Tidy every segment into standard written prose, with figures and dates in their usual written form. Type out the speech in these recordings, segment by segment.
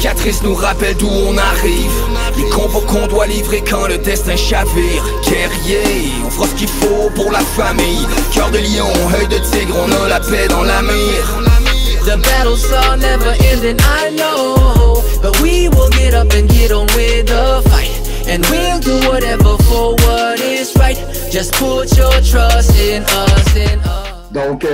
cicatrices nous rappellent d'où on arrive. Les combats qu'on doit livrer quand le destin chavire. Guerrier, on fera ce qu'il faut pour la famille. Cœur de lion, œil de tigre, on a la paix dans la mire. The battles are never ending, I know. But we will get up and get on with the fight. And we'll do whatever for what is right. Just put your trust in us, in us. Donc,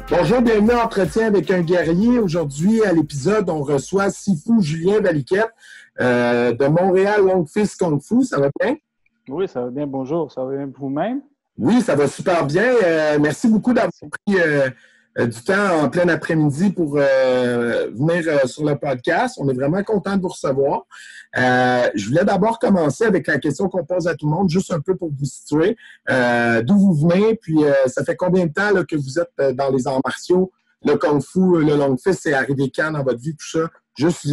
bonjour, bienvenue à Entretien avec un guerrier. Aujourd'hui, à l'épisode, on reçoit Sifu Julien Valiquette de Montréal Long Fist Kung Fu. Ça va bien? Oui, ça va bien. Bonjour. Ça va bien vous-même? Oui, ça va super bien. Merci beaucoup d'avoir pris du temps en plein après-midi pour venir sur le podcast. On est vraiment content de vous recevoir. Je voulais d'abord commencer avec la question qu'on pose à tout le monde, juste un peu pour vous situer. D'où vous venez, puis ça fait combien de temps là, que vous êtes dans les arts martiaux? Le Kung Fu, le Long Fist, c'est arrivé quand dans votre vie, tout ça? Juste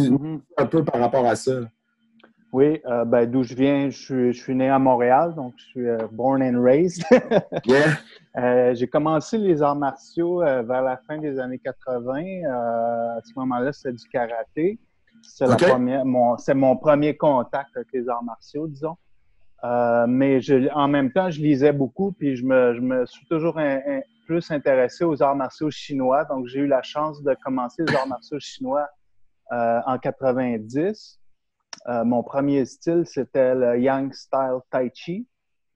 un peu par rapport à ça. Oui, d'où je viens, je suis né à Montréal, donc je suis born and raised. Yeah. J'ai commencé les arts martiaux vers la fin des années 80. À ce moment-là, c'était du karaté. C'est mon premier contact avec les arts martiaux, disons. Mais en même temps, je lisais beaucoup, puis je me suis toujours plus intéressé aux arts martiaux chinois. Donc, j'ai eu la chance de commencer les arts martiaux chinois en 90. Mon premier style, c'était le Yang Style Tai Chi.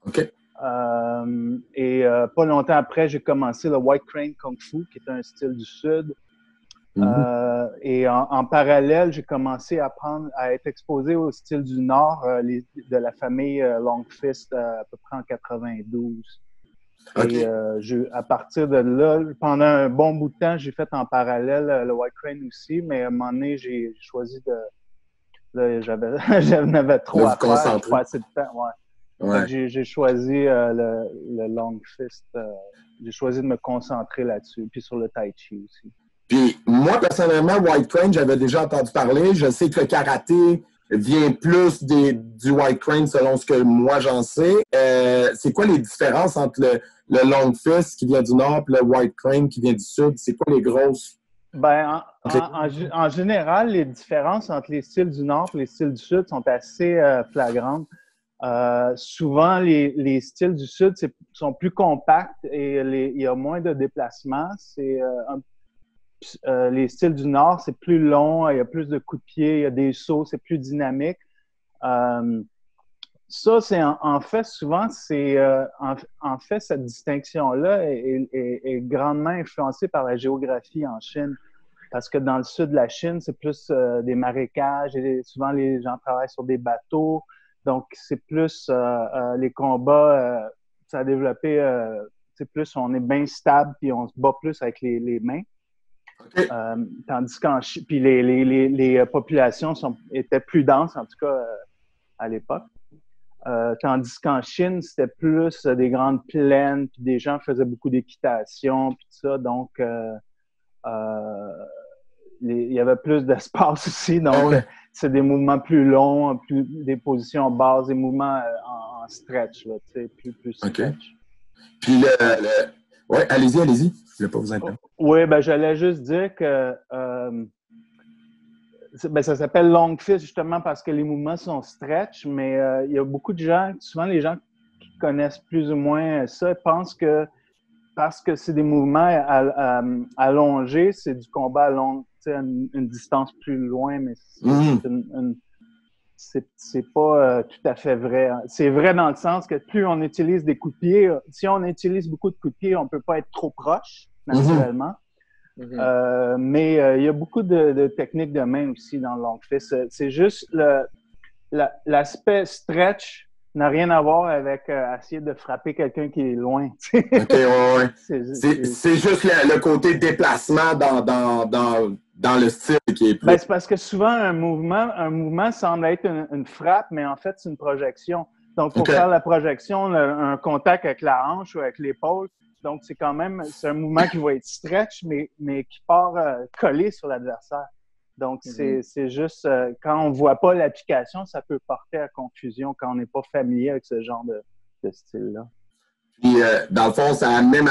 OK. Pas longtemps après, j'ai commencé le White Crane Kung Fu, qui est un style du Sud. Et en parallèle, j'ai commencé à être exposé au style du Nord, de la famille Long Fist, à peu près en 92. Okay. Et à partir de là, pendant un bon bout de temps, j'ai fait en parallèle le White Crane aussi, mais à un moment donné, j'ai choisi de... J'en avais trop à faire, pas assez de temps. Ouais. J'ai choisi le Long Fist. J'ai choisi de me concentrer là-dessus, puis sur le Tai Chi aussi. Puis moi, personnellement, White Crane, j'avais déjà entendu parler. Je sais que le karaté vient plus du White Crane selon ce que moi j'en sais. C'est quoi les différences entre le Long Fist qui vient du Nord et le White Crane qui vient du Sud? C'est quoi les grosses... En général, les différences entre les styles du Nord et les styles du Sud sont assez flagrantes. Souvent, les styles du Sud sont plus compacts et il y a moins de déplacements. Les styles du Nord, c'est plus long, il y a plus de coups de pied, il y a des sauts, c'est plus dynamique. Ça, c'est en fait, souvent, en fait, cette distinction-là est grandement influencée par la géographie en Chine. Parce que dans le sud de la Chine, c'est plus des marécages et souvent les gens travaillent sur des bateaux. Donc, c'est plus les combats, ça a développé, c'est plus on est bien stable puis on se bat plus avec les mains. Okay. Tandis qu'en Chine, puis les populations étaient plus denses, en tout cas à l'époque. Tandis qu'en Chine, c'était plus des grandes plaines, puis des gens faisaient beaucoup d'équitation, puis tout ça. Donc, il y avait plus d'espace aussi. Donc, c'est des mouvements plus longs, des positions basses, des mouvements en stretch, là, tu sais, plus stretch. Okay. Puis oui, allez-y. Je ne vais pas vous interrompre. Oui, j'allais juste dire que ça s'appelle Long Fist justement parce que les mouvements sont stretch, mais il y a beaucoup de gens, souvent les gens qui connaissent plus ou moins ça, pensent que parce que c'est des mouvements allongés, c'est du combat à une distance plus loin, mais c'est pas tout à fait vrai. C'est vrai dans le sens que plus on utilise des coups de pied, si on utilise beaucoup de coups de pied, on peut pas être trop proche, naturellement. Mais il y a beaucoup de techniques de main aussi dans le Long Fist. C'est juste l'aspect stretch n'a rien à voir avec essayer de frapper quelqu'un qui est loin. OK, ouais. C'est juste le côté déplacement dans le style qui est plus... C'est parce que souvent, un mouvement semble être une frappe, mais en fait, c'est une projection. Donc, pour faire la projection, un contact avec la hanche ou avec l'épaule, donc c'est un mouvement qui va être stretch, mais qui part collé sur l'adversaire. Donc, c'est juste, quand on ne voit pas l'application, ça peut porter à confusion quand on n'est pas familier avec ce genre de style-là. Puis, dans le fond, ça amène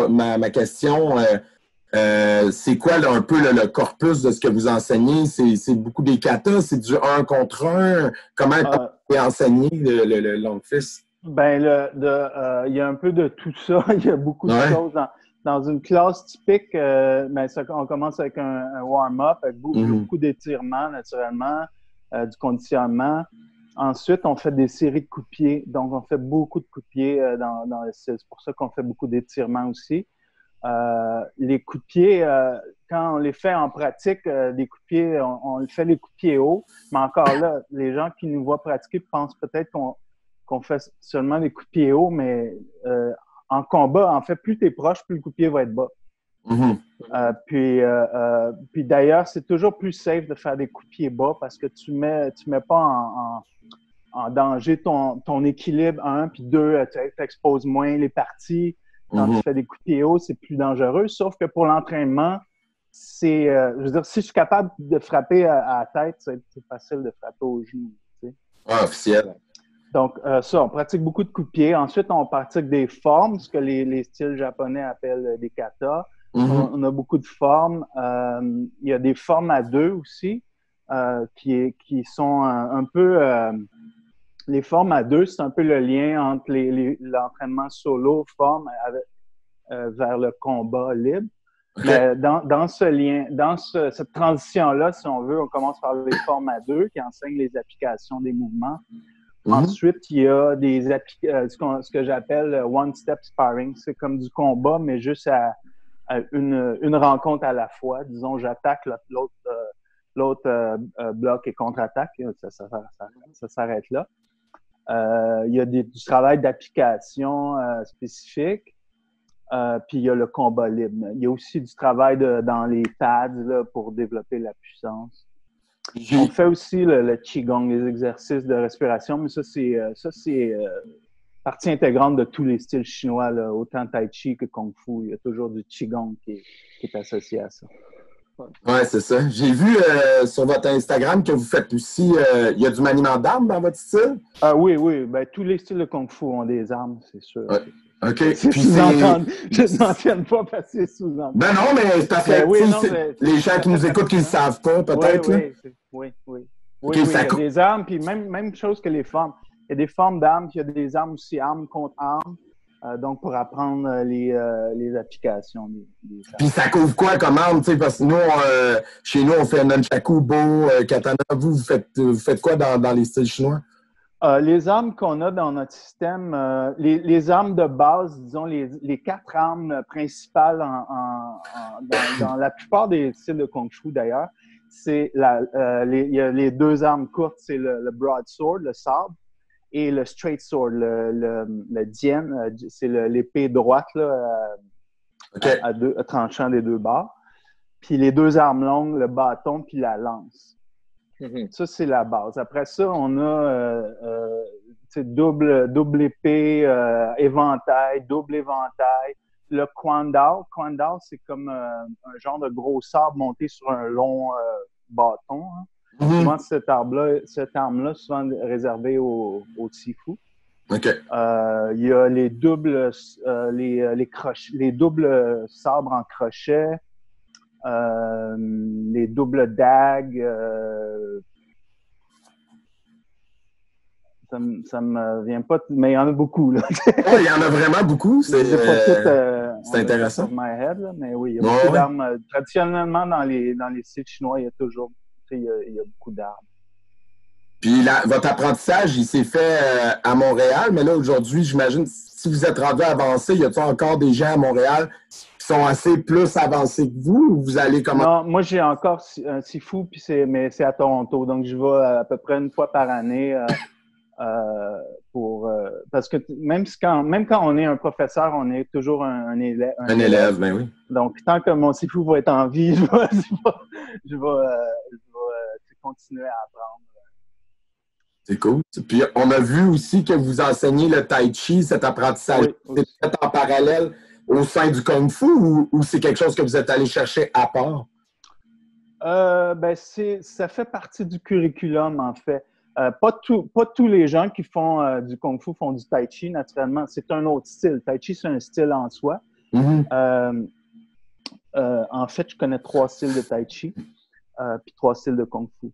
ma question. C'est quoi là, un peu le corpus de ce que vous enseignez? C'est beaucoup des katas? C'est du un contre un? Comment est enseigné le long fist? Ben, il y a un peu de tout ça. Il y a beaucoup de choses. Dans une classe typique, on commence avec un warm-up, avec beaucoup d'étirements, naturellement, du conditionnement. Ensuite, on fait des séries de coups de pied. Donc, on fait beaucoup de coups de pied dans le style. C'est pour ça qu'on fait beaucoup d'étirements aussi. Les coups de pied, quand on les fait en pratique, les coups de pied, on fait les coups de pied hauts. Mais encore là, les gens qui nous voient pratiquer pensent peut-être qu'on fait seulement des coups de pied hauts, mais en combat, en fait, plus tu es proche, plus le coup de pied va être bas. Puis d'ailleurs, c'est toujours plus safe de faire des coups de pied bas parce que tu mets pas en danger ton équilibre, un, puis deux, tu exposes moins les parties. Quand tu fais des coups de pied hauts, c'est plus dangereux. Sauf que pour l'entraînement, je veux dire, si je suis capable de frapper à la tête, c'est facile de frapper au genou. Tu sais. Officiel. Donc, on pratique beaucoup de coups de pied. Ensuite, on pratique des formes, ce que les styles japonais appellent des katas. On a beaucoup de formes. Il y a des formes à deux aussi, qui sont un peu... les formes à deux, c'est un peu le lien entre l'entraînement solo, forme, vers le combat libre. Mais dans ce lien, cette transition-là, si on veut, on commence par les formes à deux qui enseignent les applications des mouvements. Ensuite, il y a ce que j'appelle one-step sparring. C'est comme du combat, mais juste à une rencontre à la fois. Disons, j'attaque, l'autre bloc et contre-attaque. Ça s'arrête là. Il y a du travail d'application spécifique. Puis il y a le combat libre. Il y a aussi du travail dans les pads là, pour développer la puissance. On fait aussi le Qigong, les exercices de respiration, mais ça, c'est partie intégrante de tous les styles chinois, là, autant Tai Chi que Kung Fu. Il y a toujours du Qigong qui est associé à ça. Ouais, c'est ça. J'ai vu sur votre Instagram que vous faites aussi, il y a du maniement d'armes dans votre style? Oui. Ben, tous les styles de Kung Fu ont des armes, c'est sûr. Ouais. OK. Puis je ne mentionne pas parce que c'est sous-entendu. Ben non, mais c'est parce que les gens qui nous écoutent qui ne le savent pas, peut-être. Oui. Okay, il y a des armes, puis même chose que les formes. Il y a des formes d'armes, puis il y a des armes aussi, armes contre armes. Donc, pour apprendre les applications des armes. Puis ça couvre quoi comme arme? Parce que nous, chez nous, on fait nunchaku, bo, katana. Vous faites quoi dans les styles chinois? Les armes qu'on a dans notre système, les armes de base, disons les 4 armes principales dans la plupart des styles de Kung Fu d'ailleurs, c'est il y a les 2 armes courtes, c'est le broadsword, le sabre, et le straight sword, le dian, c'est l'épée droite là, tranchant des 2 bords. Puis les 2 armes longues, le bâton puis la lance. Ça, c'est la base. Après ça, on a double épée, éventail, double éventail. Le Kwandao. Kwandao, c'est comme un genre de gros sabre monté sur un long bâton. Hein. Souvent, cette arme-là, souvent réservée aux Sifu. Okay. Il y a les doubles sabres en crochet. Les doubles dagues, ça me vient pas, mais il y en a beaucoup. Là. Il y en a vraiment beaucoup. C'est intéressant. My head, là, mais oui, il y a beaucoup d'armes. Traditionnellement, dans les styles chinois, il y a toujours il y a beaucoup d'armes. Puis votre apprentissage, il s'est fait à Montréal, mais là, aujourd'hui, j'imagine, si vous êtes rendu avancé, y a-t-il encore des gens à Montréal qui sont assez plus avancés que vous, ou vous allez comment? Non, moi, j'ai encore un Sifu, mais c'est à Toronto, donc je vais à peu près une fois par année parce que même quand on est un professeur, on est toujours un élève. Un élève, ben oui. Donc, tant que mon Sifu va être en vie, je vais continuer à apprendre. C'est cool. Puis, on a vu aussi que vous enseignez le Tai Chi, cet apprentissage. Oui, c'est en parallèle au sein du Kung Fu ou c'est quelque chose que vous êtes allé chercher à part? Ça fait partie du curriculum, en fait. Pas tous les gens qui font du Kung Fu font du Tai Chi, naturellement. C'est un autre style. Tai Chi, c'est un style en soi. En fait, je connais 3 styles de Tai Chi, puis 3 styles de Kung Fu.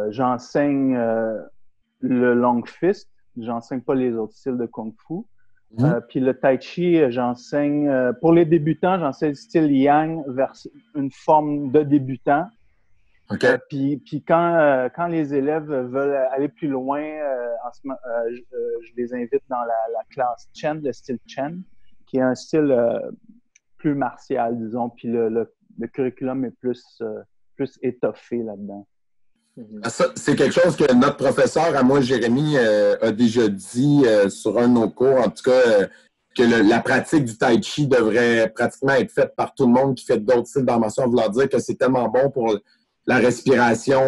J'enseigne le Long Fist, j'enseigne pas les autres styles de Kung Fu. Puis le Tai Chi, j'enseigne, pour les débutants, j'enseigne le style Yang vers une forme de débutant. Okay. Puis quand les élèves veulent aller plus loin, je les invite dans la classe Chen, le style Chen, qui est un style plus martial, disons, puis le curriculum est plus étoffé là-dedans. Ça, c'est quelque chose que notre professeur, à moi, Jérémy, a déjà dit sur un de nos cours, en tout cas, que la pratique du Tai Chi devrait pratiquement être faite par tout le monde qui fait d'autres styles d'armation, vouloir dire que c'est tellement bon pour la respiration,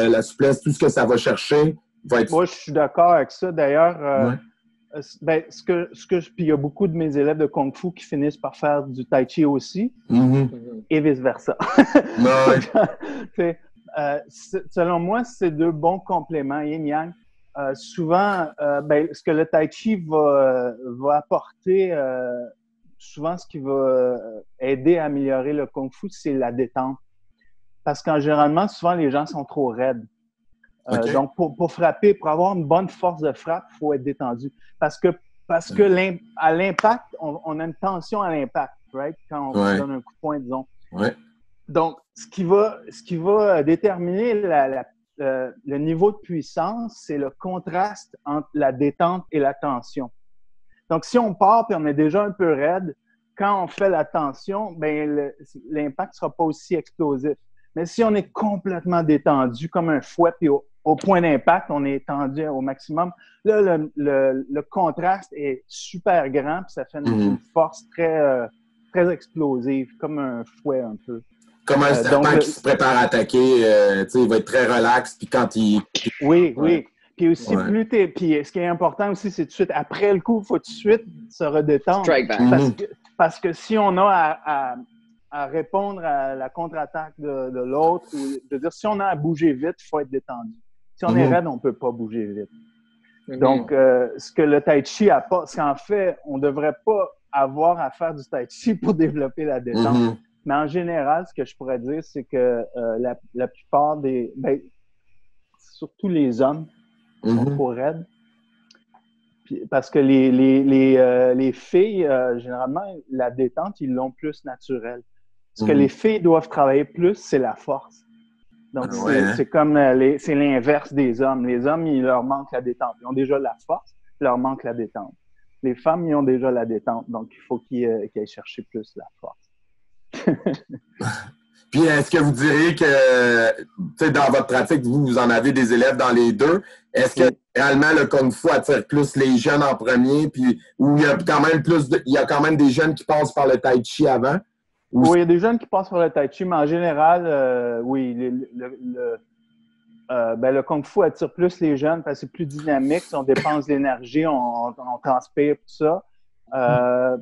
la souplesse, tout ce que ça va chercher. Moi, je suis d'accord avec ça. D'ailleurs, puis il y a beaucoup de mes élèves de Kung Fu qui finissent par faire du Tai Chi aussi, et vice-versa. Selon moi, c'est 2 bons compléments, yin-yang. Souvent, ce que le Tai Chi va apporter, souvent ce qui va aider à améliorer le Kung Fu, c'est la détente. Parce qu'en généralement, souvent, les gens sont trop raides. Okay. Donc, pour frapper, pour avoir une bonne force de frappe, il faut être détendu. Parce que à l'impact, on a une tension à l'impact, right? Quand on donne un coup de poing, disons. Ouais. Donc, ce qui va déterminer le niveau de puissance, c'est le contraste entre la détente et la tension. Donc, si on part et on est déjà un peu raide, quand on fait la tension, ben l'impact ne sera pas aussi explosif. Mais si on est complètement détendu comme un fouet, puis au point d'impact, on est tendu au maximum, là, le contraste est super grand, puis ça fait une force très, très explosive, comme un fouet un peu. Comme un serpent qui se prépare à attaquer, il va être très relax, puis quand il... Oui. Puis aussi, puis ce qui est important aussi, c'est tout de suite, après le coup, il faut tout de suite se redétendre. Strike back. Parce que si on a à répondre à la contre-attaque de l'autre, je veux dire, si on a à bouger vite, il faut être détendu. Si on est raide, on ne peut pas bouger vite. Donc, ce que le Tai Chi apporte, c'est qu'en fait, on ne devrait pas avoir à faire du Tai Chi pour développer la détente. Mais en général, ce que je pourrais dire, c'est que la plupart surtout les hommes, sont trop raides. Parce que les filles, généralement, la détente, ils l'ont plus naturelle. Ce que les filles doivent travailler plus, c'est la force. Donc, c'est comme c'est l'inverse des hommes. Les hommes, il leur manque la détente. Ils ont déjà la force, il leur manque la détente. Les femmes, ils ont déjà la détente. Donc, il faut qu'ils aillent chercher plus la force. Puis, est-ce que vous diriez que, dans votre pratique, vous en avez des élèves dans les deux? Est-ce que réellement le Kung Fu attire plus les jeunes en premier, puis où il y a quand même des jeunes qui passent par le Tai Chi avant? Oui, il y a des jeunes qui passent par le Tai Chi, mais en général, oui, le Kung Fu attire plus les jeunes parce que c'est plus dynamique. Si on dépense de l'énergie, on transpire, tout ça.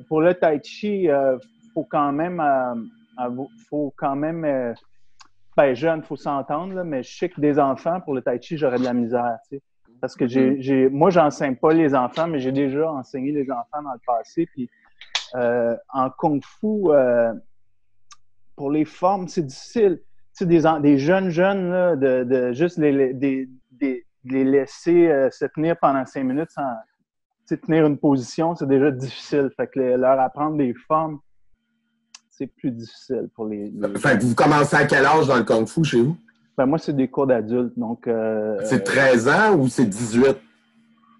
Pour le Tai Chi, faut quand même jeune, il faut s'entendre, là, mais je sais que des enfants, pour le Tai Chi, j'aurais de la misère, tu sais. Parce que moi, j'enseigne pas les enfants, mais j'ai déjà enseigné les enfants dans le passé. Puis en Kung Fu, pour les formes, c'est difficile. Tu sais, des jeunes, là, de juste les laisser se tenir pendant 5 minutes sans tenir une position, c'est déjà difficile. Fait que leur apprendre des formes, c'est plus difficile pour les... Fait que vous commencez à quel âge dans le Kung Fu chez vous? Ben moi, c'est des cours d'adultes, donc... c'est 13 ans ou c'est 18?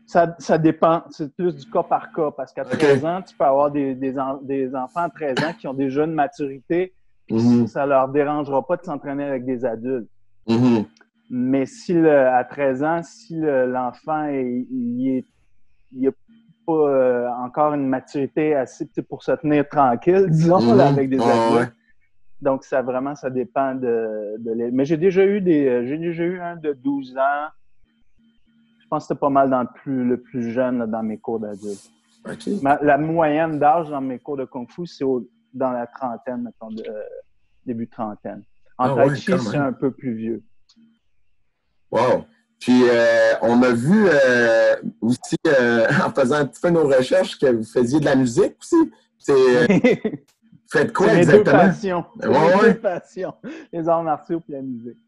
Ça dépend. C'est plus du cas par cas, parce qu'à 13 ans, tu peux avoir des enfants à 13 ans qui ont déjà une maturité, puis ça leur dérangera pas de s'entraîner avec des adultes. Mais à 13 ans, si l'enfant il a pas encore une maturité assez pour se tenir tranquille, disons, là, avec des adultes. Donc, ça dépend mais j'ai déjà eu un de 12 ans. Je pense que c'était pas mal le plus jeune là, dans mes cours d'adultes. Okay. La moyenne d'âge dans mes cours de Kung Fu, c'est dans la trentaine, mettons, début de trentaine. En Tai Chi, c'est un peu plus vieux. Wow! Puis, on a vu aussi, en faisant un petit peu nos recherches, que vous faisiez de la musique aussi. Faites quoi mes exactement? Deux passions. Mes deux passions. Les arts martiaux et la musique.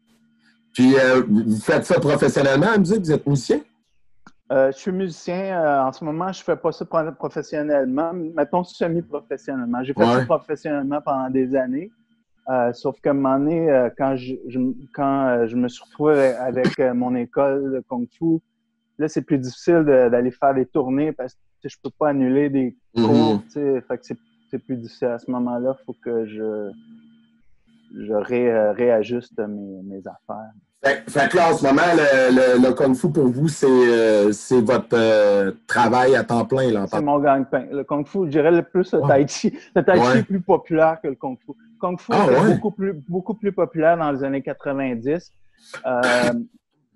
Puis, vous faites ça professionnellement, la musique? Vous êtes musicien? Je suis musicien. En ce moment, je ne fais pas ça professionnellement. Mettons semi-professionnellement. J'ai fait ça professionnellement pendant des années. Sauf qu'à un moment donné, quand je me suis retrouvé avec mon école de Kung Fu, là, c'est plus difficile d'aller faire des tournées parce que je ne peux pas annuler des cours. Fait que c'est plus difficile. À ce moment-là, il faut que je réajuste mes affaires. Fait que là, en ce moment, le Kung Fu, pour vous, c'est votre travail à temps plein. Là, c'est mon gagne-pain. Le Kung Fu, je dirais le plus le Tai Chi. Le Tai Chi est plus populaire que le Kung Fu. Le Kung Fu était beaucoup plus populaire dans les années 90.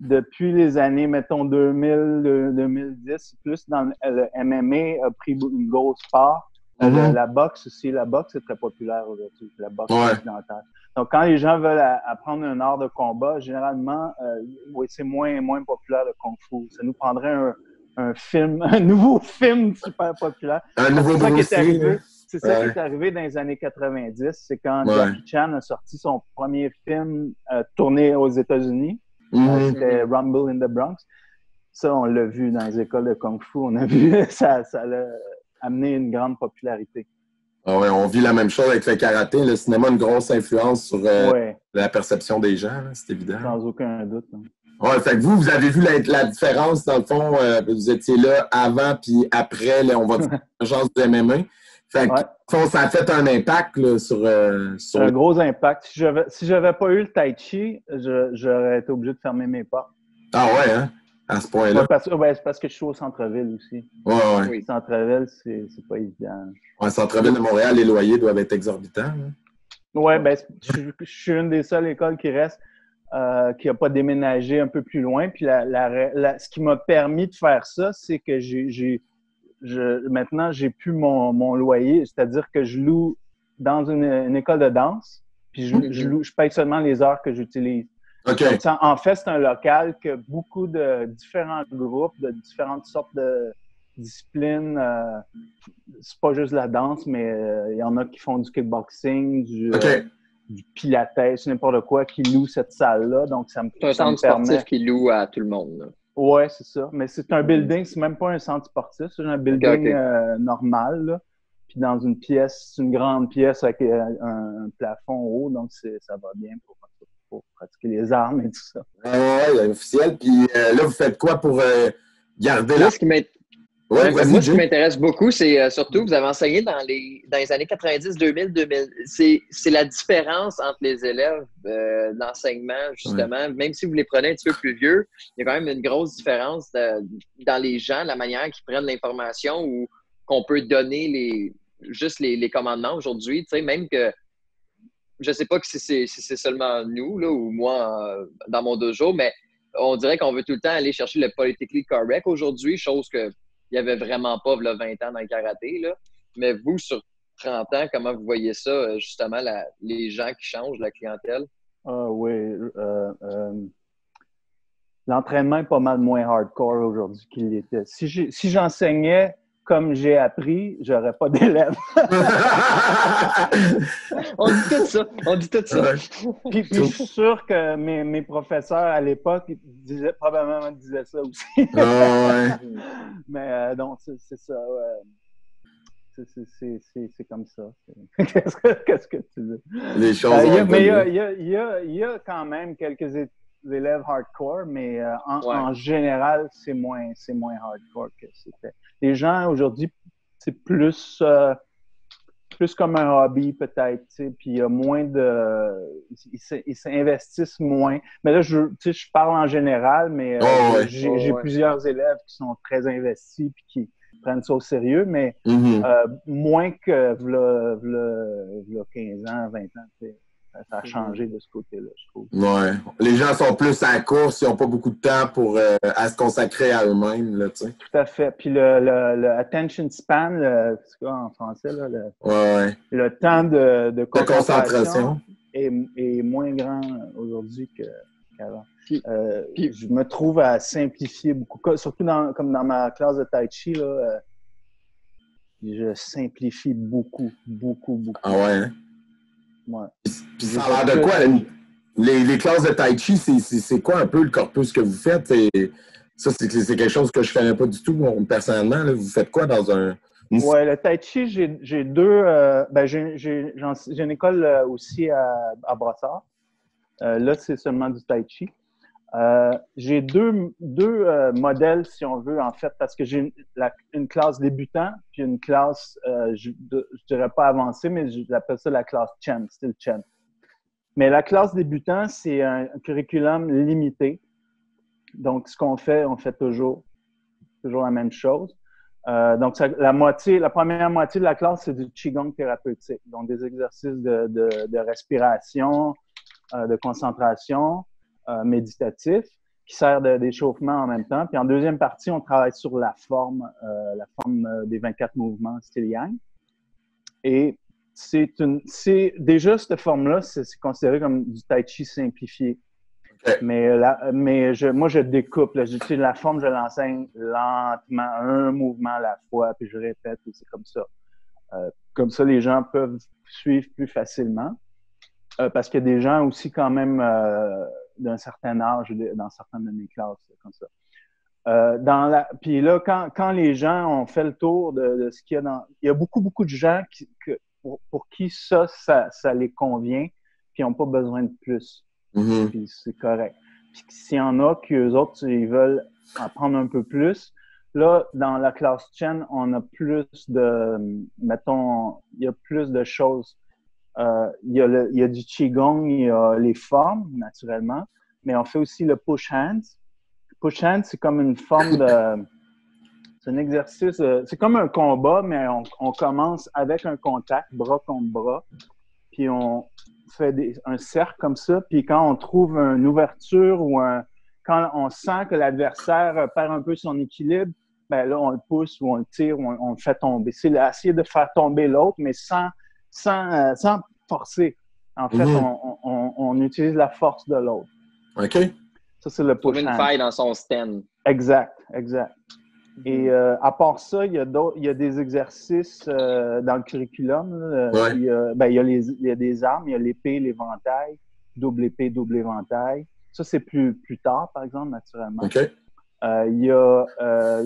Depuis les années, mettons, 2010, plus dans le MMA a pris une grosse part. La boxe aussi. La boxe est très populaire aujourd'hui. La boxe occidentale. Donc, quand les gens veulent apprendre un art de combat, généralement, c'est moins populaire le Kung Fu. Ça nous prendrait un nouveau film super populaire. Un nouveau Bruce Lee. C'est ça qui est arrivé dans les années 90. C'est quand Jackie Chan a sorti son premier film tourné aux États-Unis. C'était Rumble in the Bronx. Ça, on l'a vu dans les écoles de Kung Fu. On a vu ça l'a amené une grande popularité. Ah ouais, on vit la même chose avec le karaté. Le cinéma a une grosse influence sur la perception des gens, c'est évident. Sans aucun doute. Hein. Ouais, fait que vous avez vu la différence, dans le fond, vous étiez là avant puis après, là, on va dire, l'agence du MMA. Fait que ça a fait un impact là, sur un gros impact. Si j'avais pas eu le Tai Chi, j'aurais été obligé de fermer mes portes. Ah ouais, hein? À ce point-là. C'est parce que je suis au centre-ville aussi. Ouais. Oui, centre-ville, c'est pas évident. Ouais, centre-ville de Montréal, les loyers doivent être exorbitants. Hein? Ouais, je suis une des seules écoles qui reste qui n'a pas déménagé un peu plus loin. Puis ce qui m'a permis de faire ça, c'est que maintenant, j'ai plus mon loyer. C'est-à-dire que je loue dans une école de danse, puis je paye seulement les heures que j'utilise. Okay. Donc, en fait, c'est un local que beaucoup de différents groupes, de différentes sortes de disciplines, c'est pas juste la danse, mais il y en a qui font du kickboxing, du pilates, n'importe quoi, qui louent cette salle-là. Donc, c'est un centre sportif qui loue à tout le monde. Là. Ouais, c'est ça. Mais c'est un building, c'est même pas un centre sportif, c'est un building normal, là. Puis dans une pièce, une grande pièce avec un plafond haut, donc ça va bien pour pratiquer les armes et tout ça. Ouais, officiel. Puis là, vous faites quoi pour garder là, moi, ce qui m'intéresse beaucoup, c'est surtout, vous avez enseigné dans les années 90, 2000, 2000. C'est la différence entre les élèves d'enseignement, justement. Même si vous les prenez un petit peu plus vieux, il y a quand même une grosse différence dans les gens, la manière qu'ils prennent l'information ou qu'on peut donner juste les commandements aujourd'hui. Tu sais, même que je ne sais pas si c'est seulement nous là, ou moi dans mon dojo, mais on dirait qu'on veut tout le temps aller chercher le politically correct aujourd'hui, chose que il n'y avait vraiment pas là, 20 ans dans le karaté. Là. Mais vous, sur 30 ans, comment vous voyez ça, justement, les gens qui changent, la clientèle? Oui. L'entraînement est pas mal moins hardcore aujourd'hui qu'il l'était. Si j'enseignais comme j'ai appris, j'aurais pas d'élèves. On dit tout ça. Puis je suis sûr que mes professeurs à l'époque probablement disaient ça aussi. Mais donc, c'est ça. C'est comme ça. Qu'est-ce que tu veux? Les choses mais il y a quand même quelques élèves hardcore, mais en général, c'est moins hardcore que c'était. Les gens aujourd'hui, c'est plus comme un hobby peut-être, puis il y a moins ils s'investissent moins. Mais là, je parle en général, mais j'ai plusieurs élèves qui sont très investis puis qui prennent ça au sérieux, mais moins que v'là 15 ans, 20 ans, ça a changé de ce côté-là, je trouve. Ouais. Les gens sont plus à la course, ils n'ont pas beaucoup de temps à se consacrer à eux-mêmes, là, tu sais. Tout à fait. Puis le attention span, c'est quoi en français, là? Le temps de concentration est moins grand aujourd'hui qu'avant. Puis je me trouve à simplifier beaucoup, surtout comme dans ma classe de Tai Chi, là. Puis je simplifie beaucoup. Ah ouais, hein? Ouais. Puis ça a l'air de quoi? Les classes de Tai Chi, c'est quoi un peu le corpus que vous faites? Ça, c'est quelque chose que je ne connais pas du tout, personnellement. Là. Vous faites quoi dans un... Ouais, le Tai Chi, j'ai deux... j'ai une école aussi à Brossard. Là, c'est seulement du Tai Chi. J'ai deux modèles, si on veut, en fait, parce que j'ai une classe débutant, puis une classe, je dirais pas avancée, mais j'appelle ça la classe Chen, style Chen. Mais la classe débutant, c'est un curriculum limité. Donc, ce qu'on fait, on fait toujours la même chose. Donc, la première moitié de la classe, c'est du Qigong thérapeutique. Donc, des exercices de respiration, de concentration, méditatif, qui sert d'échauffement en même temps. Puis en deuxième partie, on travaille sur la forme des 24 mouvements style Yang. Et déjà, cette forme-là, c'est considéré comme du Tai Chi simplifié. Okay. Mais moi, je découpe. La forme, je l'enseigne lentement, un mouvement à la fois, puis je répète, et c'est comme ça. Comme ça, les gens peuvent suivre plus facilement. Parce qu'il y a des gens aussi quand même d'un certain âge dans certaines de mes classes, comme ça. Puis là, quand les gens ont fait le tour de ce qu'il y a dans... Il y a beaucoup de gens pour qui ça les convient, puis ils n'ont pas besoin de plus. Mm-hmm. Puis c'est correct. Puis s'il y en a qui, eux autres, ils veulent en prendre un peu plus, là, dans la classe Chen, on a plus de... Mettons, il y a plus de choses. Il y a du Qigong, il y a les formes, naturellement, mais on fait aussi le push hands. Push hands, c'est comme une forme de... C'est un exercice... c'est comme un combat, mais on commence avec un contact, bras contre bras, puis on fait un cercle comme ça, puis quand on trouve une ouverture ou quand on sent que l'adversaire perd un peu son équilibre, ben là, on le pousse ou on le tire ou on le fait tomber. C'est essayer de faire tomber l'autre, mais sans forcer. En fait, on utilise la force de l'autre. OK. Ça, c'est le push hand. Une faille dans son stand. Exact. Et à part ça, il y a des exercices dans le curriculum. Ouais. Il y a des armes, il y a l'épée, l'éventail, double épée, double éventail. Ça, c'est plus tard, par exemple, naturellement. OK. Il y a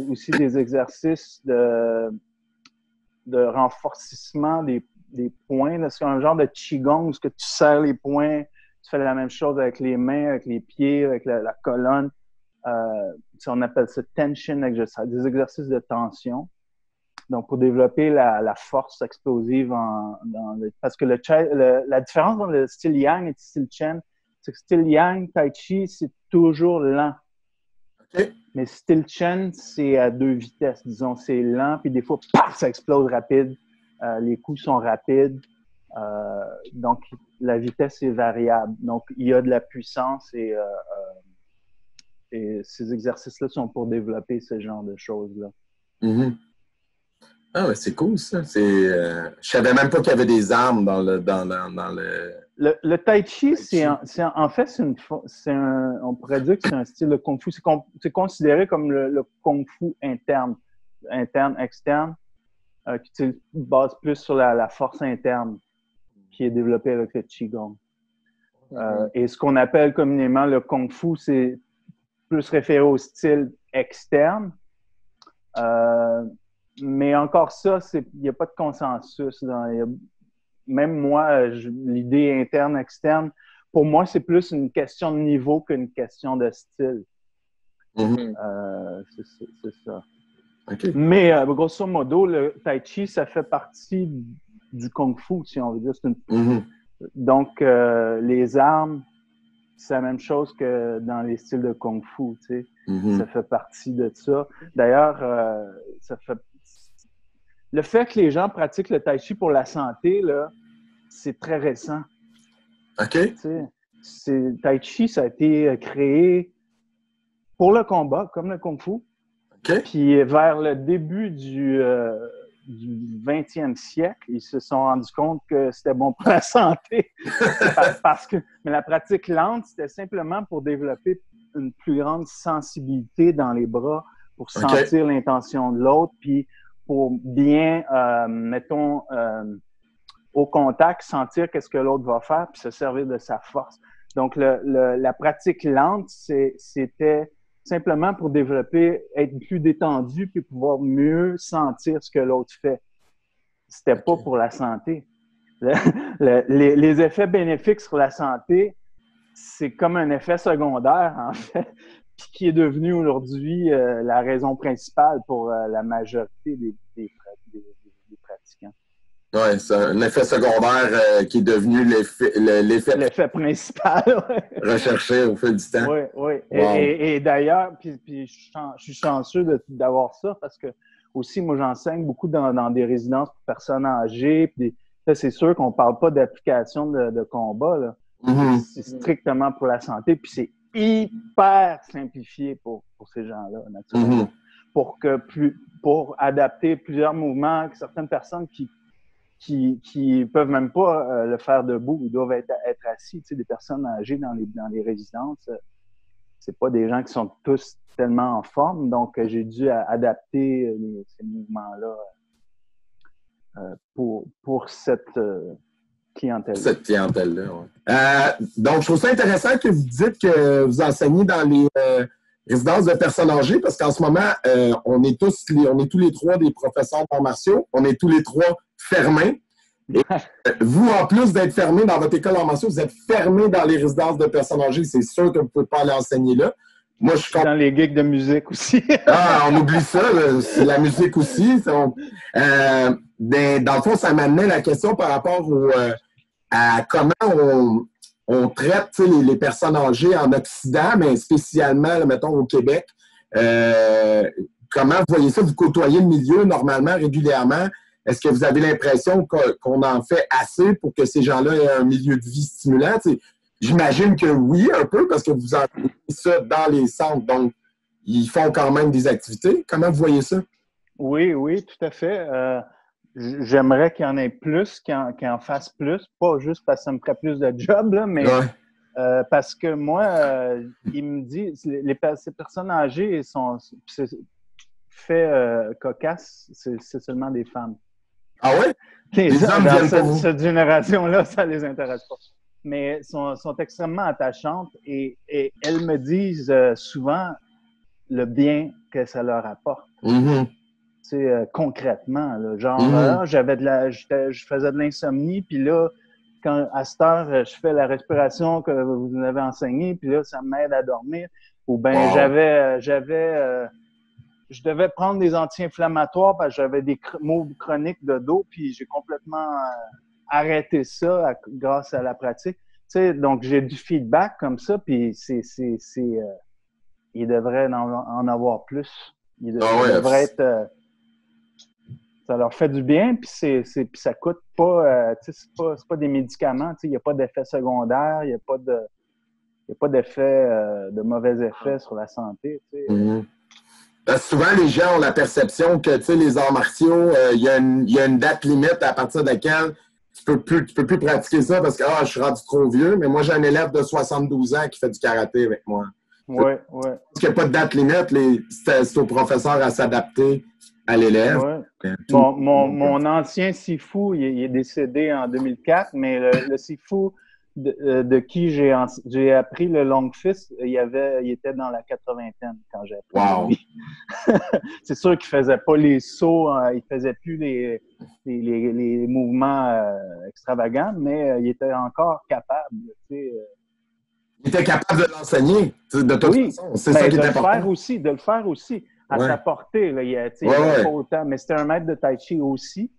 aussi des exercices de renforcissement des points. C'est un genre de Qigong où tu serres les poings, tu fais la même chose avec les mains, avec les pieds, avec la colonne. On appelle ça tension exercise, des exercices de tension. Donc, pour développer la force explosive parce que la différence dans le style Yang et le style Chen, c'est que style Yang, Tai Chi, c'est toujours lent. Okay. Mais style Chen, c'est à 2 vitesses, disons, c'est lent, puis des fois, paf, ça explose rapide. Les coups sont rapides. Donc, la vitesse est variable. Donc, il y a de la puissance et ces exercices-là sont pour développer ce genre de choses-là. Mm-hmm. Ah, ouais, c'est cool, ça. Je savais même pas qu'il y avait des armes dans le... Le Tai Chi, en fait, on pourrait dire que c'est un style de Kung Fu. C'est considéré comme le Kung Fu interne, externe, qui se base plus sur la force interne qui est développée avec le Qigong. Et ce qu'on appelle communément le Kung Fu, c'est plus référé au style externe. Mais encore ça, il n'y a pas de consensus. Même moi, l'idée interne-externe, pour moi, c'est plus une question de niveau qu'une question de style. C'est ça. Okay. Mais grosso modo, le Tai Chi, ça fait partie du Kung Fu, si on veut dire. Donc, les armes, c'est la même chose que dans les styles de Kung Fu, tu sais. Ça fait partie de ça. D'ailleurs, le fait que les gens pratiquent le Tai Chi pour la santé, là, c'est très récent. OK. Tai Chi, ça a été créé pour le combat, comme le Kung Fu. OK. Puis vers le début du 20e siècle, ils se sont rendus compte que c'était bon pour la santé. Mais la pratique lente, c'était simplement pour développer une plus grande sensibilité dans les bras, pour sentir l'intention de l'autre, puis pour bien, mettons, au contact, sentir qu'est-ce que l'autre va faire, puis se servir de sa force. Donc, la pratique lente, c'était simplement pour développer, être plus détendu, puis pouvoir mieux sentir ce que l'autre fait. C'était pas pour la santé. Les effets bénéfiques sur la santé, c'est comme un effet secondaire, en fait, puis qui est devenu aujourd'hui la raison principale pour la majorité des pratiquants. Oui, c'est un effet secondaire qui est devenu l'effet principal recherché au fil du temps. Oui, oui. Wow. Et d'ailleurs, puis je suis chanceux d'avoir ça parce que aussi, moi, j'enseigne beaucoup dans des résidences pour personnes âgées. Puis là, c'est sûr qu'on ne parle pas d'application de combat. Là. Mm-hmm. C'est strictement pour la santé. Puis c'est hyper simplifié pour ces gens-là, naturellement. Mm-hmm. Pour adapter plusieurs mouvements, certaines personnes qui peuvent même pas le faire debout, ils doivent être assis. Tu sais, des personnes âgées dans les résidences, c'est pas des gens qui sont tous tellement en forme, donc j'ai dû adapter ces mouvements-là pour cette clientèle. Cette clientèle-là, oui. Donc, je trouve ça intéressant que vous dites que vous enseignez dans les résidences de personnes âgées, parce qu'en ce moment, on est tous les trois des professeurs d'arts martiaux, on est tous les trois fermés. Et vous, en plus d'être fermé dans votre école d'arts martiaux, vous êtes fermé dans les résidences de personnes âgées. C'est sûr que vous ne pouvez pas aller enseigner là. Moi, je suis dans les gigs de musique aussi. On oublie ça, c'est la musique aussi. Dans le fond, ça m'amenait la question par rapport à comment on traite les personnes âgées en Occident, mais spécialement, là, mettons, au Québec. Comment vous voyez ça? Vous côtoyez le milieu normalement, régulièrement. Est-ce que vous avez l'impression qu'on en fait assez pour que ces gens-là aient un milieu de vie stimulant? T'sais, j'imagine que oui, un peu, parce que vous entendez ça dans les centres, donc ils font quand même des activités. Comment vous voyez ça? Oui, tout à fait. J'aimerais qu'il y en ait plus, qu'il en fasse plus, pas juste parce que ça me ferait plus de job, là, mais parce que moi, il me dit, ces personnes âgées cocasses, c'est seulement des femmes. Ah ouais? Les hommes viennent pas vous. Cette génération-là, ça les intéresse pas. Mais sont extrêmement attachantes et elles me disent souvent le bien que ça leur apporte. Mm-hmm. Concrètement, là, genre, je faisais de l'insomnie, puis là, à cette heure, je fais la respiration que vous nous avez enseignée, puis là, ça m'aide à dormir. Ou bien, je devais prendre des anti-inflammatoires parce que j'avais des maux chroniques de dos, puis j'ai complètement arrêté ça grâce à la pratique. Donc, j'ai du feedback comme ça, puis il devrait en avoir plus. Il devrait être... ça leur fait du bien, puis ça coûte pas... c'est pas des médicaments, il n'y a pas d'effet secondaire, il n'y a pas d'effet, de mauvais effets sur la santé. Mm-hmm. Souvent, les gens ont la perception que les arts martiaux, il y a une date limite à partir de laquelle tu peux plus pratiquer ça parce que je suis rendu trop vieux. Mais moi, j'ai un élève de 72 ans qui fait du karaté avec moi. Oui. Parce qu'il n'y a pas de date limite, c'est au professeur à s'adapter à l'élève. Ouais. Mon ancien Sifu, il est décédé en 2004, mais le Sifu de qui j'ai appris le long fist, il était dans la 80aine quand j'ai appris. Wow. C'est sûr qu'il faisait pas les sauts, il faisait plus les mouvements extravagants, mais il était encore capable. Il était capable de l'enseigner, de toute façon. C'est ça qui est important. De le faire aussi, à sa portée. Là, il avait pas autant, mais c'était un maître de Tai Chi aussi.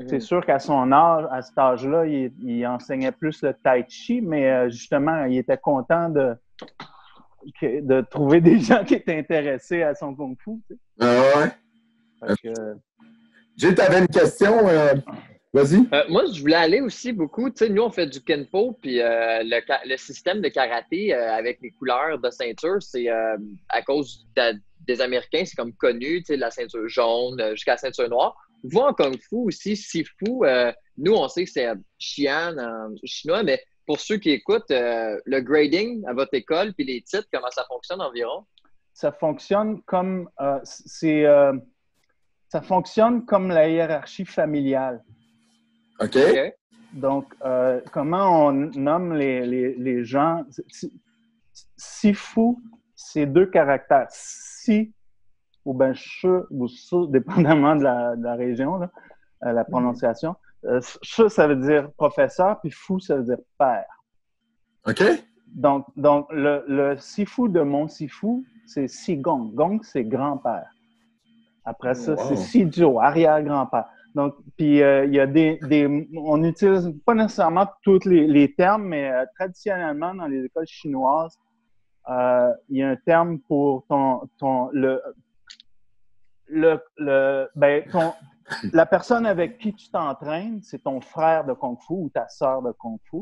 C'est sûr qu'à son âge, à cet âge-là, il enseignait plus le Tai Chi, mais justement, il était content de trouver des gens qui étaient intéressés à son Kung Fu. Jay, tu avais une question? Vas-y. Moi, je voulais aller aussi beaucoup. Nous, on fait du Kenpo, puis le système de karaté avec les couleurs de ceinture, c'est à cause des Américains, c'est comme connu, la ceinture jaune jusqu'à la ceinture noire. Vous, en Kung Fu aussi, Sifu, nous, on sait que c'est Xian en chinois, mais pour ceux qui écoutent, le grading à votre école, puis les titres, comment ça fonctionne environ? Ça fonctionne comme... Ça fonctionne comme la hiérarchie familiale. OK. Donc, comment on nomme les gens? Sifu, c'est 2 caractères. Si, ou bien che, ou su, dépendamment de la région, là, la prononciation. Che, ça veut dire professeur, puis fou, ça veut dire père. OK. Donc le sifu de mon sifu, c'est sigong. Gong, c'est grand-père. Après ça, c'est sijo, arrière-grand-père. Donc, puis il y a on n'utilise pas nécessairement tous les termes, mais traditionnellement, dans les écoles chinoises, il y a un terme pour la personne avec qui tu t'entraînes, c'est ton frère de Kung Fu ou ta sœur de Kung Fu.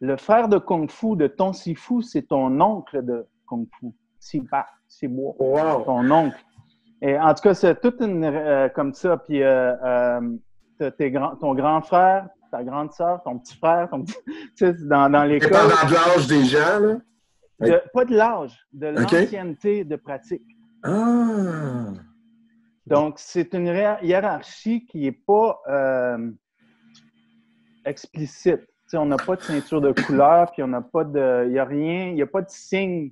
Le frère de Kung Fu de ton sifu, c'est ton oncle de Kung Fu. Siba, Sibo, ton oncle. Et en tout cas, c'est toute une comme ça. Puis ton grand frère, ta grande sœur, ton petit frère, tu sais, dans l'école. Dépendant de l'âge des gens, là? Pas de l'âge, de l'ancienneté de pratique. Ah! Donc, c'est une hiérarchie qui n'est pas explicite. T'sais, on n'a pas de ceinture de couleur, puis on n'a pas de. Il n'y a rien, il n'y a pas de signe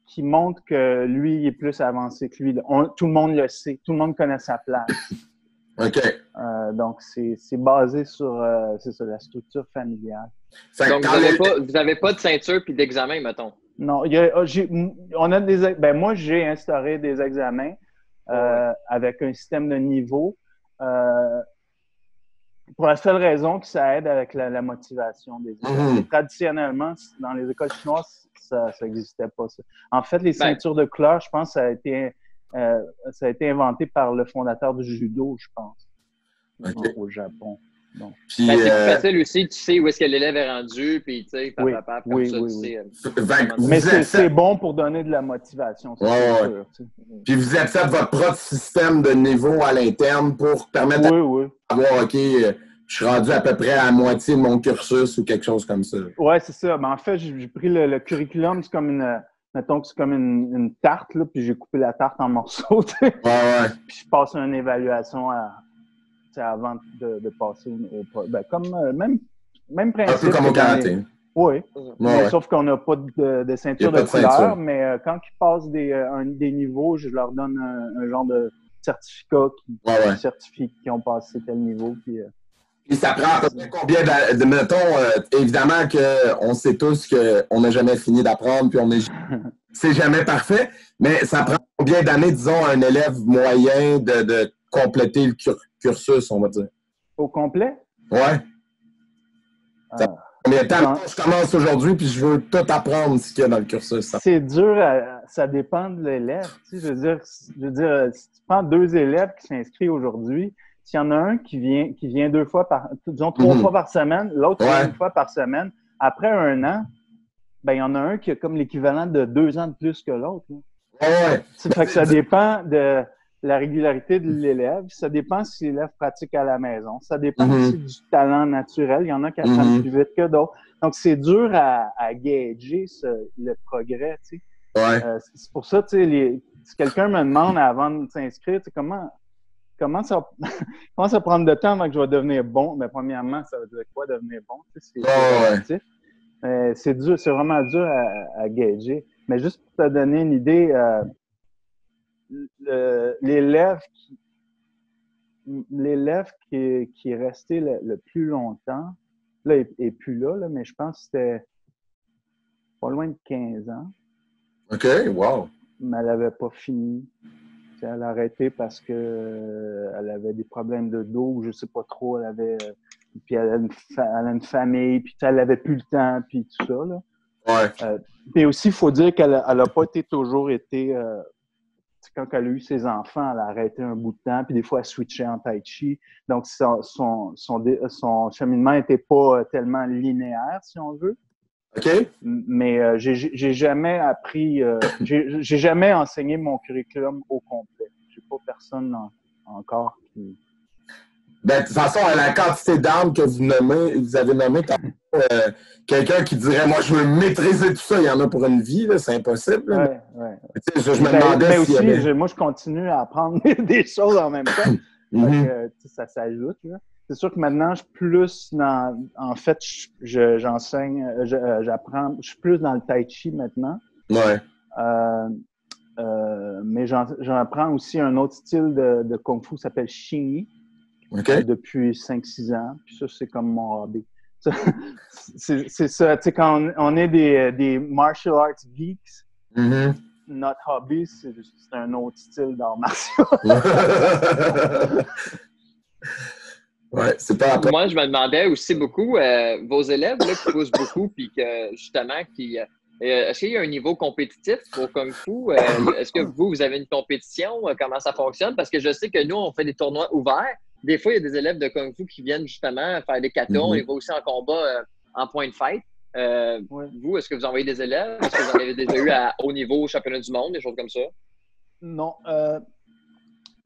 qui montre que lui il est plus avancé que lui. Tout le monde le sait, tout le monde connaît sa place. OK. Donc, c'est basé sur la structure familiale. Donc, vous n'avez pas de ceinture puis d'examen, mettons? Non, moi, j'ai instauré des examens avec un système de niveau pour la seule raison que ça aide avec la motivation des élèves. Traditionnellement, dans les écoles chinoises, ça n'existait pas. Ça. En fait, les ceintures de couleur, je pense, ça a été inventé par le fondateur du judo, je pense, au Japon. Puis, c'est plus facile aussi, tu sais où est-ce que l'élève est rendu, puis tu sais, Mais c'est bon pour donner de la motivation, c'est sûr. Puis vous avez fait votre propre système de niveau à l'interne pour permettre d'avoir, OK, je suis rendu à peu près à la moitié de mon cursus ou quelque chose comme ça. Oui, c'est ça. Mais en fait, j'ai pris le curriculum, c'est comme une tarte, là, puis j'ai coupé la tarte en morceaux. Puis je passe une évaluation avant de passer même principe. Un peu comme au karaté. Oui. Sauf qu'on n'a pas de ceinture de couleur, mais quand ils passent des niveaux, je leur donne un genre de certificat qui certifie qu'ils ont passé tel niveau. Et ça prend à peu près combien de mettons, évidemment qu'on sait tous qu'on n'a jamais fini d'apprendre, puis c'est jamais parfait, mais ça prend combien d'années, disons, à un élève moyen de compléter le cursus, on va dire? Au complet? Ouais. Combien de temps je commence aujourd'hui puis je veux tout apprendre ce qu'il y a dans le cursus? C'est dur, ça dépend de l'élève. Tu sais, je veux dire, si tu prends 2 élèves qui s'inscrivent aujourd'hui, s'il y en a un qui vient 2 fois disons 3 fois par semaine, l'autre vient 1 fois par semaine, après 1 an, il y en a un qui a comme l'équivalent de 2 ans de plus que l'autre. Ça fait que ça dépend de la régularité de l'élève. Ça dépend si l'élève pratique à la maison. Ça dépend aussi du talent naturel. Il y en a qui apprennent plus vite que d'autres. Donc, c'est dur à gager le progrès. Tu sais. C'est pour ça, tu sais, si quelqu'un me demande avant de s'inscrire, tu sais, comment ça va prendre de temps avant que je vais devenir bon? Mais premièrement, ça veut dire quoi, devenir bon? Tu sais, c'est dur, c'est vraiment dur à gager. Mais juste pour te donner une idée, l'élève qui est resté le plus longtemps, là, il n'est plus là, mais je pense que c'était pas loin de 15 ans. OK, wow! Mais elle n'avait pas fini. Elle a arrêté parce que elle avait des problèmes de dos, je ne sais pas trop, puis elle a une famille, puis elle n'avait plus le temps, puis tout ça, là. Et aussi, il faut dire qu'elle n'a pas toujours été... quand elle a eu ses enfants, elle a arrêté un bout de temps, puis des fois, elle switchait en tai chi. Donc, son cheminement n'était pas tellement linéaire, si on veut. OK. Mais j'ai jamais appris... j'ai jamais enseigné mon curriculum au complet. J'ai pas personne encore qui... De toute façon, la quantité d'armes que vous avez nommées, quelqu'un qui dirait, moi, je veux maîtriser tout ça. Il y en a pour une vie, là, c'est impossible. Ouais. Je me demandais mais s'il y aussi, avait... moi, je continue à apprendre des choses en même temps. Ça s'ajoute, là. C'est sûr que maintenant, je suis plus dans... En fait, j'enseigne, j'apprends... Je suis plus dans le tai chi maintenant. Ouais. Mais j'apprends aussi un autre style de Kung Fu qui s'appelle Xingyi depuis 5-6 ans. Puis ça, c'est comme mon hobby. C'est ça. Tu sais, quand on est des martial arts geeks, notre hobby, c'est un autre style d'art martial. Ouais, c'est pas Moi, je me demandais aussi beaucoup, vos élèves là, qui poussent beaucoup, puis que justement, est-ce qu'il y a un niveau compétitif au Kung Fu? Est-ce que vous avez une compétition? Comment ça fonctionne? Parce que je sais que nous, on fait des tournois ouverts. Des fois, il y a des élèves de Kung Fu qui viennent justement faire des katas. On les voit aussi en combat en point de fight. Vous, est-ce que vous envoyez des élèves? Est-ce que vous en avez déjà eu à haut niveau, au championnat du monde, des choses comme ça? Non.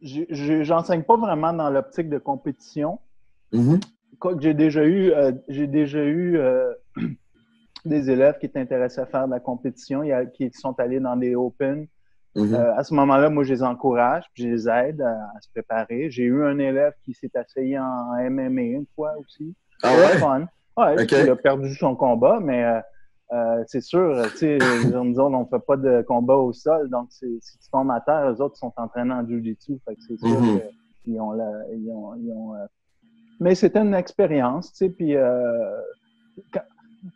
J'enseigne pas vraiment dans l'optique de compétition. Quoique j'ai déjà eu des élèves qui étaient intéressés à faire de la compétition, qui sont allés dans des Open. À ce moment-là, moi, je les encourage, puis je les aide à se préparer. J'ai eu un élève qui s'est essayé en MMA une fois aussi. C'était fun. Ouais, il a perdu son combat, mais c'est sûr, tu sais, nous autres, on ne fait pas de combat au sol, donc si tu tombes à terre, eux autres sont entraînés en jiu-jitsu, fait que c'est sûr qu'ils ont mais c'était une expérience, tu sais, puis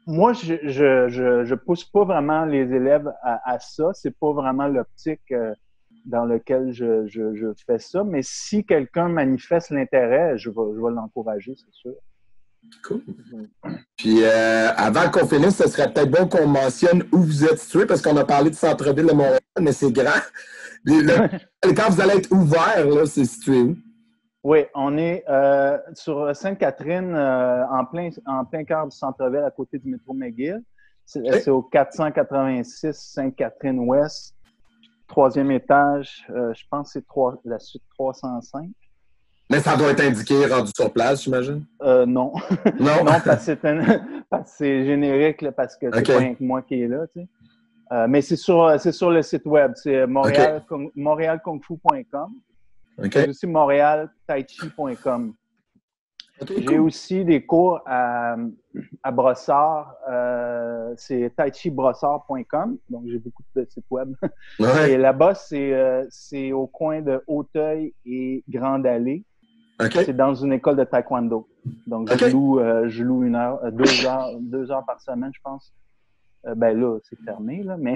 moi, je pousse pas vraiment les élèves à ça. C'est pas vraiment l'optique dans laquelle je fais ça. Mais si quelqu'un manifeste l'intérêt, je vais l'encourager, c'est sûr. Cool. Puis avant qu'on finisse, ce serait peut-être bon qu'on mentionne où vous êtes situé, parce qu'on a parlé de centre-ville de Montréal, mais c'est grand. Quand vous allez être ouvert, là, c'est situé où? Oui, on est sur Sainte-Catherine, en plein cœur du centre-ville, à côté du métro McGill. C'est au 486 Sainte-Catherine-Ouest, 3e étage. Je pense que c'est la suite 305. Mais ça doit être indiqué, rendu sur place, j'imagine? Non. Non, parce que c'est générique, là, parce que c'est pas rien que moi qui est là. Tu sais. Mais c'est sur le site web. C'est montrealkungfu.com. J'ai aussi montrealtaichi.com. J'ai aussi des cours à Brossard. C'est taichibrossard.com. Donc, j'ai beaucoup de sites web. Et là-bas, c'est au coin de Hauteuil et Grande Allée. C'est dans une école de taekwondo. Donc, je loue 2 heures par semaine, je pense. Ben là, c'est fermé, là, mais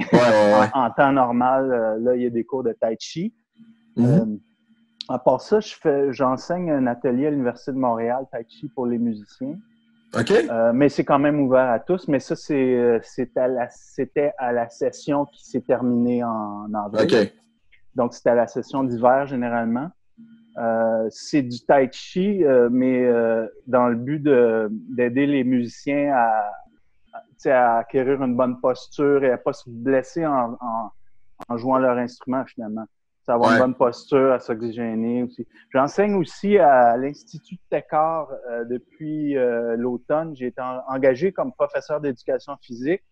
en temps normal, là, il y a des cours de tai chi. À part ça, j'enseigne un atelier à l'Université de Montréal, tai chi pour les musiciens. Mais c'est quand même ouvert à tous. Mais ça, c'était à la session qui s'est terminée en avril. Donc, c'était à la session d'hiver, généralement. C'est du tai chi, mais dans le but d'aider les musiciens à acquérir une bonne posture et à ne pas se blesser en jouant leur instrument, finalement. Avoir une bonne posture, à s'oxygéner aussi. J'enseigne aussi à l'Institut de Técart depuis l'automne. J'ai été engagé comme professeur d'éducation physique.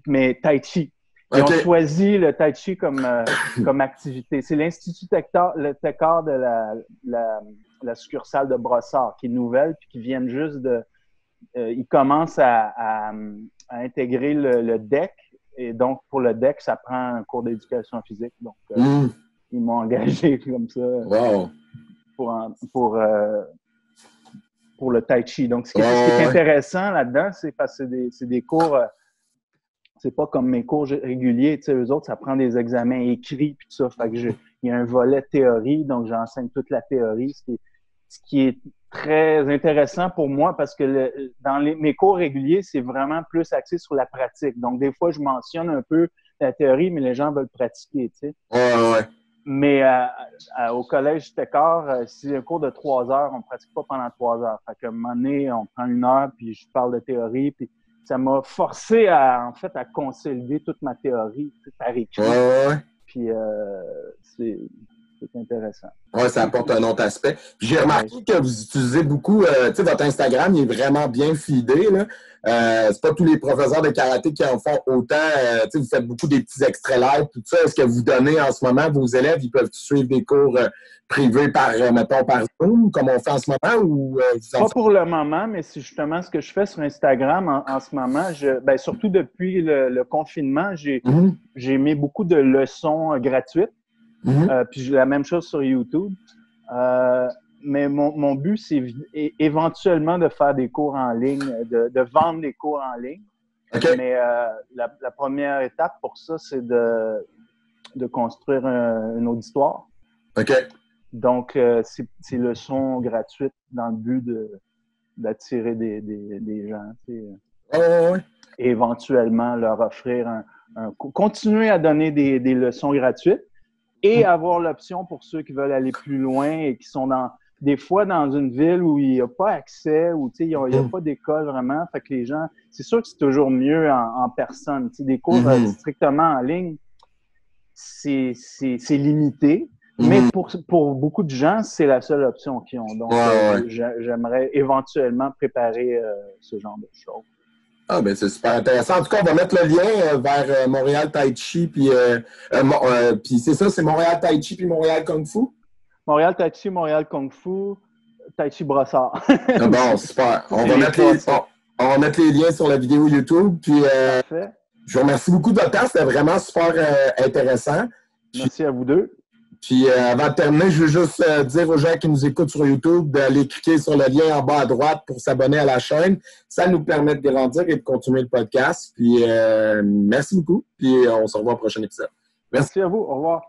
Mais tai chi. Ils ont choisi le tai chi comme activité. C'est l'Institut Técart de la succursale de Brossard, qui est nouvelle, puis qui viennent juste de... ils commencent à intégrer le DEC. Et donc, pour le DEC, ça prend un cours d'éducation physique. Donc, ils m'ont engagé comme ça pour le tai chi. Donc, ce qui est intéressant là-dedans, c'est parce que c'est des cours... c'est pas comme mes cours réguliers. Tu sais, eux autres, ça prend des examens écrits puis tout ça. Fait que il y a un volet théorie, donc j'enseigne toute la théorie, ce qui est très intéressant pour moi parce que mes cours réguliers, c'est vraiment plus axé sur la pratique. Donc, des fois, je mentionne un peu la théorie, mais les gens veulent pratiquer, tu sais. Mais au collège Técart, si c'est un cours de 3 heures, on ne pratique pas pendant 3 heures. Fait qu'à un moment donné, on prend 1 heure, puis je parle de théorie, puis ça m'a forcé à consolider toute ma théorie par écrit. Puis c'est intéressant. Oui, ça apporte un autre aspect. J'ai remarqué que vous utilisez beaucoup, tu sais, votre Instagram, il est vraiment bien feedé, là. C'est pas tous les professeurs de karaté qui en font autant. Tu sais, vous faites beaucoup des petits extraits live, tout ça. Est-ce que vous donnez en ce moment, vos élèves, ils peuvent suivre des cours privés par, mettons, par Zoom, comme on fait en ce moment? Ou, pas pour le moment, mais c'est justement ce que je fais sur Instagram en ce moment. Surtout depuis le confinement, j'ai mis beaucoup de leçons gratuites. Puis j'ai la même chose sur YouTube. Mais mon but, c'est éventuellement de faire des cours en ligne, de vendre des cours en ligne. Okay. Mais la première étape pour ça, c'est de construire un auditoire. OK. Donc, c'est leçons gratuites dans le but d'attirer des gens. Et éventuellement leur offrir continuer à donner des leçons gratuites et avoir l'option pour ceux qui veulent aller plus loin et qui sont des fois dans une ville où il n'y a pas accès, où il n'y a pas d'école vraiment. Fait que les gens, c'est sûr que c'est toujours mieux en personne. T'sais, des cours strictement en ligne, c'est limité. Mais pour beaucoup de gens, c'est la seule option qu'ils ont. Donc, j'aimerais éventuellement préparer ce genre de choses. Ah, ben c'est super intéressant. En tout cas, on va mettre le lien vers Montréal Tai Chi, puis c'est ça, c'est Montréal Tai Chi puis Montréal Kung Fu? Montréal Tai Chi, Montréal Kung Fu, Tai Chi Brossard. Ah bon, super. On va mettre les liens sur la vidéo YouTube. Puis, je vous remercie beaucoup de votre temps. C'était vraiment super intéressant. Merci à vous deux. Puis, avant de terminer, je veux juste dire aux gens qui nous écoutent sur YouTube d'aller cliquer sur le lien en bas à droite pour s'abonner à la chaîne. Ça nous permet de grandir et de continuer le podcast. Puis, merci beaucoup. Puis, on se revoit au prochain épisode. Merci à vous. Au revoir.